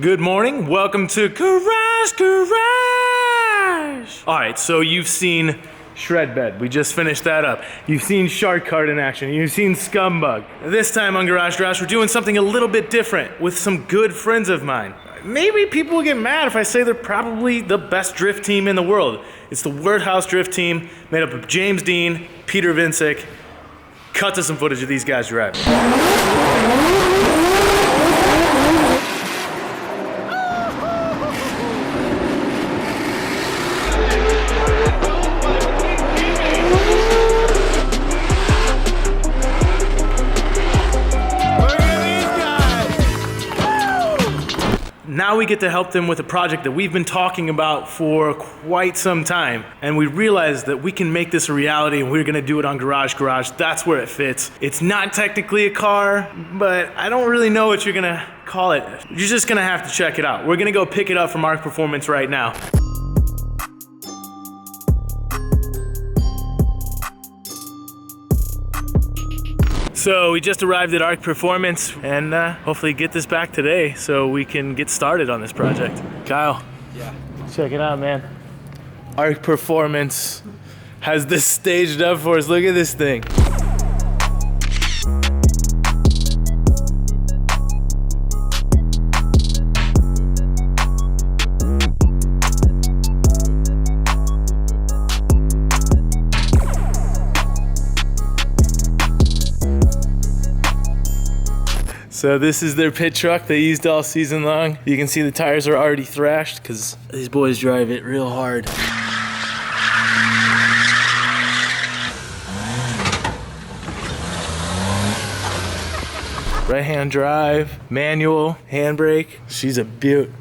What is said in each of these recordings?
Good morning. Welcome to Garage. All right, so you've seen Shred Bed. We just finished that up. You've seen Shark Card in action. You've seen Scumbug. This time on Garage, we're doing something a little bit different with some good friends of mine. Maybe people will get mad if I say they're probably the best drift team in the world. It's the Worthouse drift team made up of James Deane, Piotr, Więcek. Cut to some footage of these guys driving. Now we get to help them with a project that we've been talking about for quite some time. And we realized that we can make this a reality and we're gonna do it on Garage. That's where it fits. It's not technically a car, but I don't really know what you're gonna call it. You're just gonna have to check it out. We're gonna go pick it up from Arc Performance right now. So we just arrived at Arc Performance and hopefully get this back today so we can get started on this project. Kyle, yeah, check it out, man. Arc Performance has this staged up for us. Look at this thing. So this is their pit truck they used all season long. You can see the tires are already thrashed because these boys drive it real hard. Right hand drive, manual, handbrake. She's a beaut.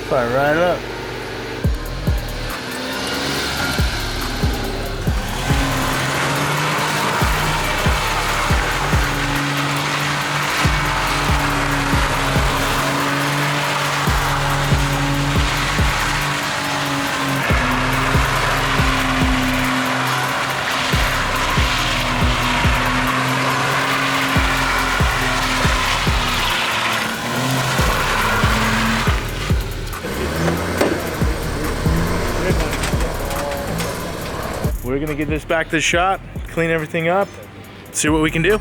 Fire right up. We're gonna get this back to the shop, clean everything up, see what we can do.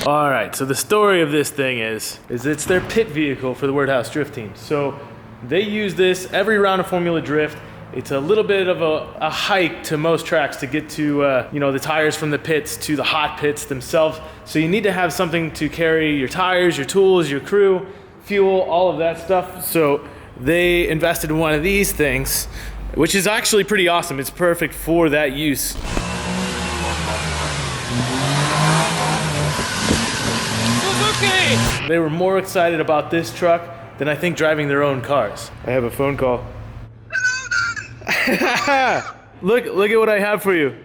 All right, so the story of this thing is it's their pit vehicle for the Worthouse drift team. So they use this every round of Formula Drift. It's a little bit of a hike to most tracks to get to the tires from the pits to the hot pits themselves. So you need to have something to carry your tires, your tools, your crew, fuel, all of that stuff. So they invested in one of these things, which is actually pretty awesome. It's perfect for that use. Suzuki! They were more excited about this truck than I think driving their own cars. I have a phone call. Look at what I have for you.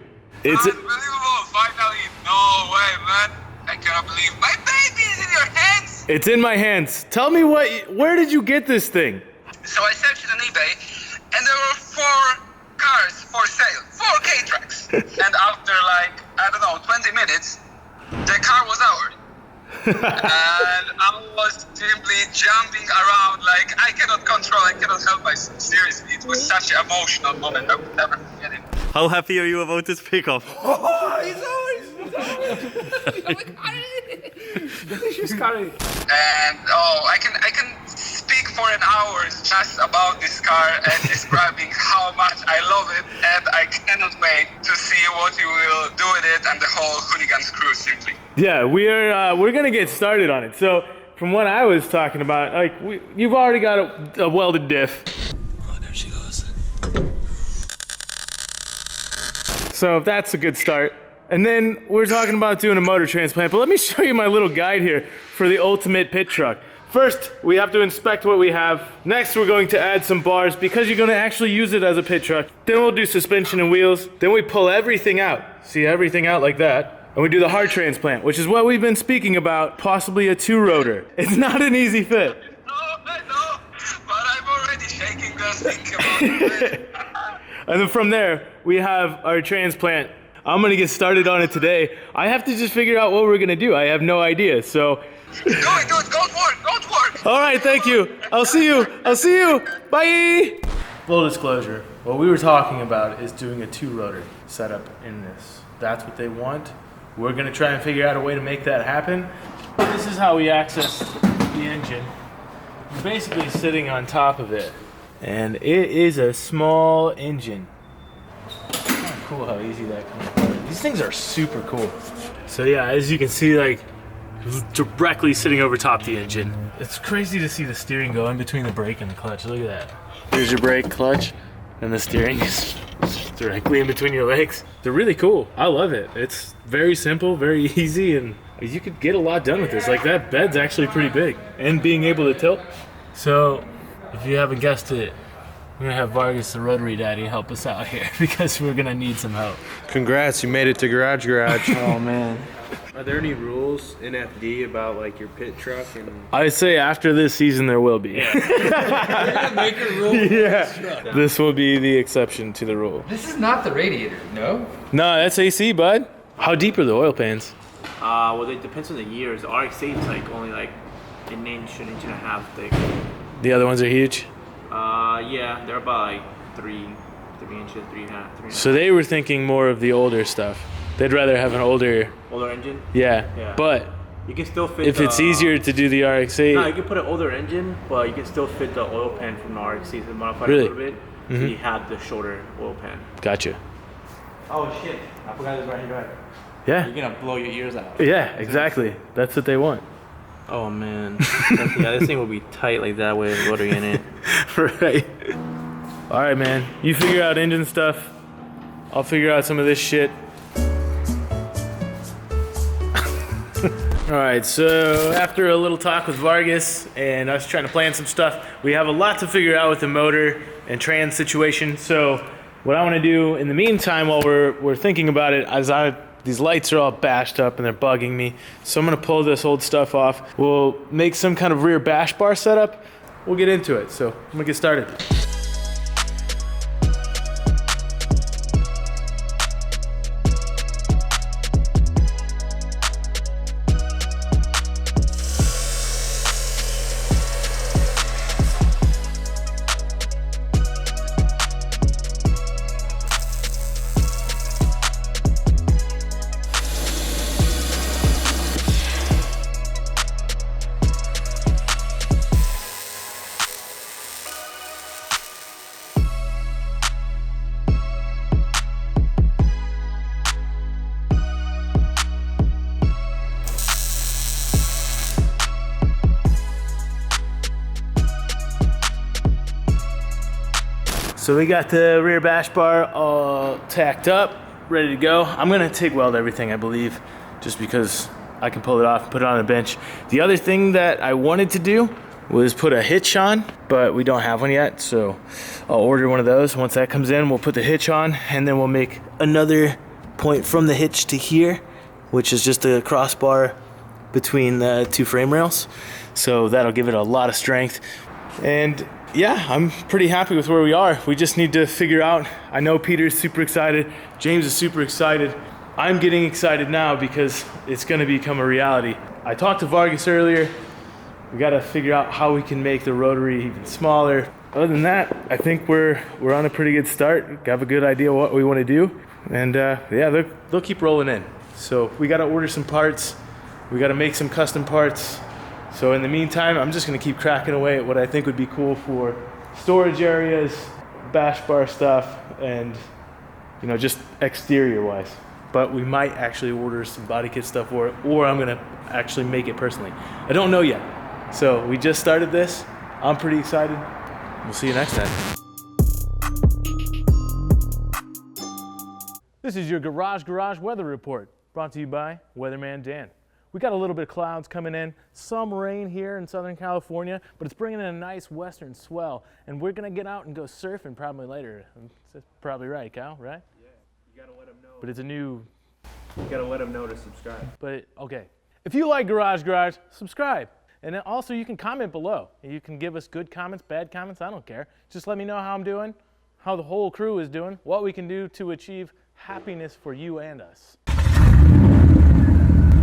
It's unbelievable, finally. No way, man. I cannot believe my baby is in your hands. It's in my hands. Tell me where did you get this thing? So I searched it on eBay and there were 4 cars for sale, 4 K-Tracks. And after 20 minutes, the car was ours. And I was simply jumping around like I cannot help myself. Seriously, it was such an emotional moment. I would never forget it. How happy are you about this pickup? Oh, he's always And I can speak for an hour just about this car and describing how much I love it, and I cannot wait to see what you will do with it and the whole Hoonigan crew simply. Yeah, we're gonna get started on it. So from what I was talking about, you've already got a welded diff. Oh, there she goes. So that's a good start. And then we're talking about doing a motor transplant, but let me show you my little guide here for the ultimate pit truck. First, we have to inspect what we have. Next, we're going to add some bars because you're going to actually use it as a pit truck. Then we'll do suspension and wheels. Then we pull everything out. See everything out like that. and we do the heart transplant, which is what we've been speaking about, possibly a 2-rotor. It's not an easy fit. No, I know, but I'm already shaking just thinking about it. And then from there, we have our transplant. I'm gonna get started on it today. I have to just figure out what we're gonna do. I have no idea, so. Do it, don't work. All right, thank you. I'll see you. Bye. Full disclosure, what we were talking about is doing a 2-rotor setup in this. That's what they want. We're gonna try and figure out a way to make that happen. This is how we access the engine. We're basically sitting on top of it. And it is a small engine. Kind of cool how easy that comes apart. These things are super cool. So yeah, as you can see, like, directly sitting over top the engine. It's crazy to see the steering go in between the brake and the clutch. Look at that. Here's your brake, clutch, and the steering is directly in between your legs. They're really cool. I love it. It's very simple, very easy, and you could get a lot done with this. Like, that bed's actually pretty big. And being able to tilt. So, if you haven't guessed it, we're gonna have Vargas, the Rotary Daddy, help us out here because we're gonna need some help. Congrats, you made it to Garage. Oh man. Are there any rules in FD about like your pit truck and? I'd say after this season there will be. You're gonna make a rule. Yeah. This will be the exception to the rule. This is not the radiator, no? No, that's AC, bud. How deep are the oil pans? Well, it depends on the years. The RX-8 is like only like an inch and a half thick. The other ones are huge? Yeah, they're about like 3 inches, 3.5. So they were thinking more of the older stuff. They'd rather have an older engine. Yeah. But you can still fit. if it's easier to do the RX-8, no, you can put an older engine, but you can still fit the oil pan from the RX-8 and modify Really? it a little bit. So you have the shorter oil pan. Gotcha. Oh shit! I forgot this right here. Yeah. You're gonna blow your ears out. Yeah, exactly. That's what they want. Oh man. Yeah, this thing will be tight like that with rotary in it. Right. All right, man. You figure out engine stuff. I'll figure out some of this shit. All right, so after a little talk with Vargas and us trying to plan some stuff, we have a lot to figure out with the motor and trans situation. So what I want to do in the meantime while we're thinking about it, these lights are all bashed up and they're bugging me. So I'm gonna pull this old stuff off. We'll make some kind of rear bash bar setup. We'll get into it. So I'm gonna get started. So we got the rear bash bar all tacked up, ready to go. I'm gonna TIG weld everything, I believe, just because I can pull it off and put it on a bench. The other thing that I wanted to do was put a hitch on, but we don't have one yet, so I'll order one of those. Once that comes in, we'll put the hitch on, and then we'll make another point from the hitch to here, which is just a crossbar between the two frame rails. So that'll give it a lot of strength. And yeah, I'm pretty happy with where we are. We just need to figure out, I know Peter's super excited, James is super excited. I'm getting excited now because it's gonna become a reality. I talked to Vargas earlier. We gotta figure out how we can make the rotary even smaller. Other than that, I think we're on a pretty good start. We have a good idea what we wanna do. And yeah, they'll keep rolling in. So we gotta order some parts. We gotta make some custom parts. So in the meantime, I'm just gonna keep cracking away at what I think would be cool for storage areas, bash bar stuff, and just exterior wise. But we might actually order some body kit stuff for it, or I'm gonna actually make it personally. I don't know yet. So we just started this. I'm pretty excited. We'll see you next time. This is your Garage Weather Report, brought to you by Weatherman Dan. We got a little bit of clouds coming in, some rain here in Southern California, but it's bringing in a nice western swell, and we're gonna get out and go surfing probably later. That's probably right, Kyle, right? Yeah, you gotta let them know. But it's a new You gotta let them know to subscribe. But okay, if you like Garage, subscribe. And then also you can comment below. You can give us good comments, bad comments, I don't care. Just let me know how I'm doing, how the whole crew is doing, what we can do to achieve happiness for you and us.